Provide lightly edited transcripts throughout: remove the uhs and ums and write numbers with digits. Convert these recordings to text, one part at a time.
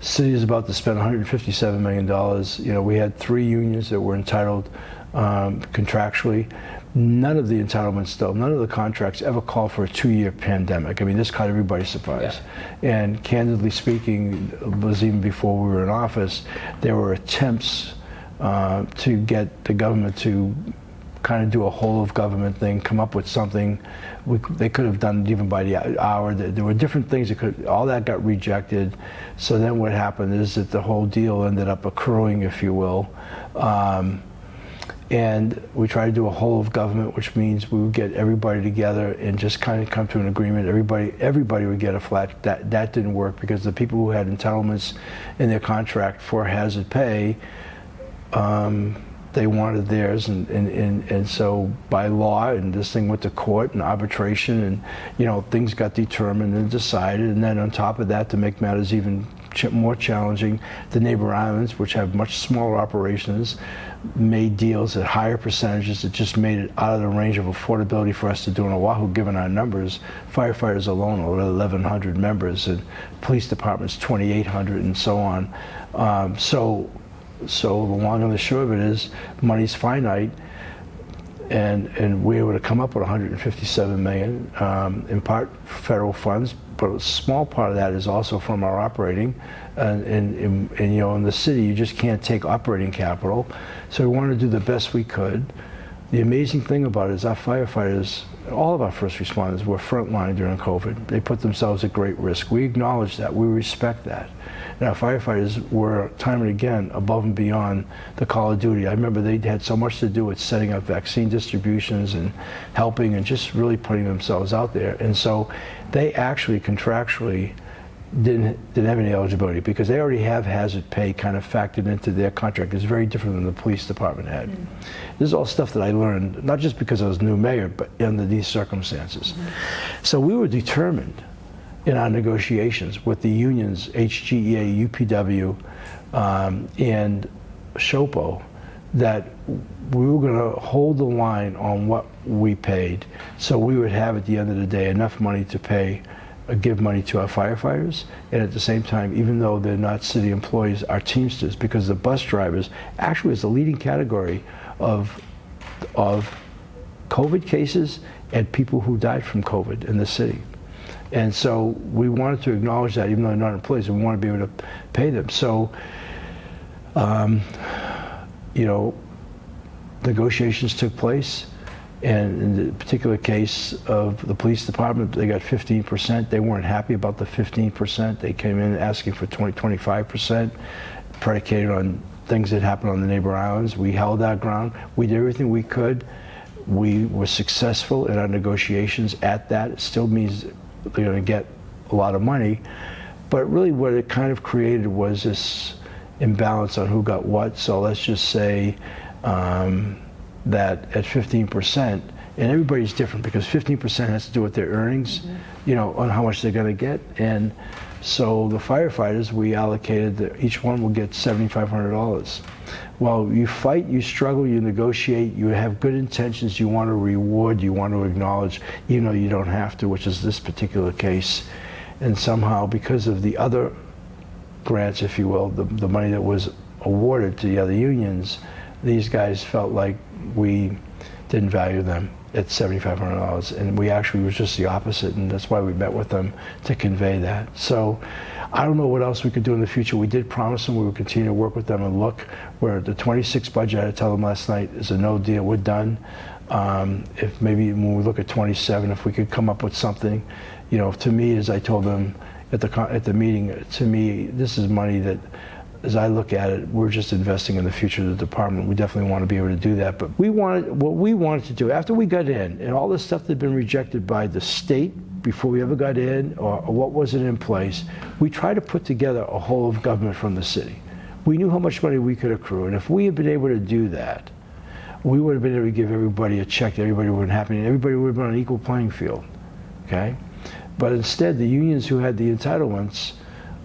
City is about to spend $157 million. You know, we had 3 unions that were entitled contractually. None of the entitlements, though, none of the contracts ever called for a 2-year pandemic. I mean, this caught everybody surprised. Yeah. And candidly speaking, it was even before we were in office, there were attempts to get the government to kind of do a whole of government thing, come up with something. They could have done it even by the hour. There were different things that could, all that got rejected. So then what happened is that the whole deal ended up accruing, if you will. And we tried to do a whole of government, which means we would get everybody together and just kind of come to an agreement. Everybody would get a flat. That didn't work because the people who had entitlements in their contract for hazard pay, they wanted theirs, and so by law, and this thing went to court and arbitration, and you know, things got determined and decided. And then on top of that, to make matters even more challenging, the neighbor islands, which have much smaller operations, made deals at higher percentages that just made it out of the range of affordability for us to do in Oahu, given our numbers. Firefighters alone are 1,100 members, and police departments 2,800, and so on. So the long and the short of it is, money's finite, and we were able to come up with $157 million, in part federal funds, but a small part of that is also from our operating. And you know, in the city, you just can't take operating capital. So we wanted to do the best we could. The amazing thing about it is our firefighters, all of our first responders, were frontline during COVID. They put themselves at great risk. We acknowledge that. We respect that. And our firefighters were, time and again, above and beyond the call of duty. I remember they had so much to do with setting up vaccine distributions and helping and just really putting themselves out there. And so they actually contractually didn't have any eligibility because they already have hazard pay kind of factored into their contract. It's very different than the police department had. This is all stuff that I learned, not just because I was new mayor, but under these circumstances. So we were determined in our negotiations with the unions, HGEA, UPW, and SHOPO, that we were going to hold the line on what we paid, so we would have at the end of the day enough money to pay, give money to our firefighters, and at the same time, even though they're not city employees, our Teamsters, because the bus drivers actually is the leading category of COVID cases and people who died from COVID in the city. And so we wanted to acknowledge that, even though they're not employees, we want to be able to pay them. So, you know, negotiations took place, and in the particular case of the police department, they got 15%. They weren't happy about the 15%. They came in asking for 25%, predicated on things that happened on the neighbor islands. We held our ground. We did everything we could. We were successful in our negotiations at that. It still means they're going to get a lot of money, but really what it kind of created was this imbalance on who got what. So let's just say that at 15%, and everybody's different because 15% has to do with their earnings, you know, on how much they're going to get. And so the firefighters, we allocated that each one will get $7,500. Well, you fight, you struggle, you negotiate, you have good intentions, you want to reward, you want to acknowledge, even though you don't have to, which is this particular case. And somehow, because of the other grants, if you will, the money that was awarded to the other unions, these guys felt like we didn't value them at $7,500, and we actually was just the opposite, and that's why we met with them to convey that. So I don't know what else we could do in the future. We did promise them we would continue to work with them and look where the 26 budget, I had to tell them last night, is a no deal, we're done. If maybe when we look at 27, if we could come up with something, you know, to me, as I told them at the meeting, to me, this is money that, as I look at it, we're just investing in the future of the department. We definitely want to be able to do that. But what we wanted to do, after we got in, and all this stuff that had been rejected by the state before we ever got in, or what wasn't in place, we tried to put together a whole of government from the city. We knew how much money we could accrue, and if we had been able to do that, we would have been able to give everybody a check, everybody would have been happy, and everybody would have been on an equal playing field, okay? But instead, the unions who had the entitlements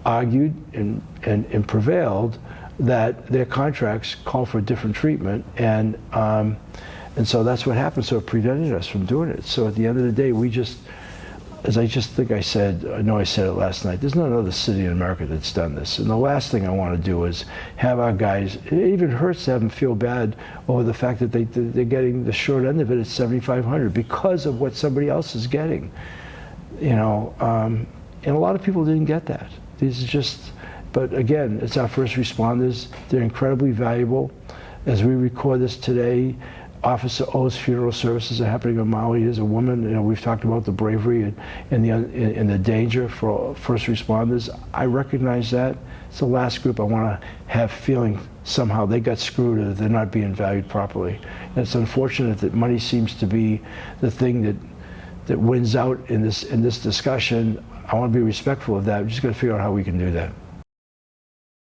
argued and prevailed that their contracts call for different treatment, and so that's what happened. So it prevented us from doing it. So at the end of the day, we just as I just think I said, I know I said it last night, there's not another city in America that's done this. And the last thing I want to do is have our guys, it even hurts to have them feel bad over the fact that they're getting the short end of it at $7,500 because of what somebody else is getting. You know, and a lot of people didn't get that. These are just, but again, it's our first responders. They're incredibly valuable. As we record this today, Officer O's funeral services are happening in Maui. There's a woman, you know, we've talked about the bravery and the danger for first responders. I recognize that. It's the last group I want to have feeling somehow they got screwed or that they're not being valued properly. And it's unfortunate that money seems to be the thing that wins out in this discussion. I want to be respectful of that. We're just going to figure out how we can do that.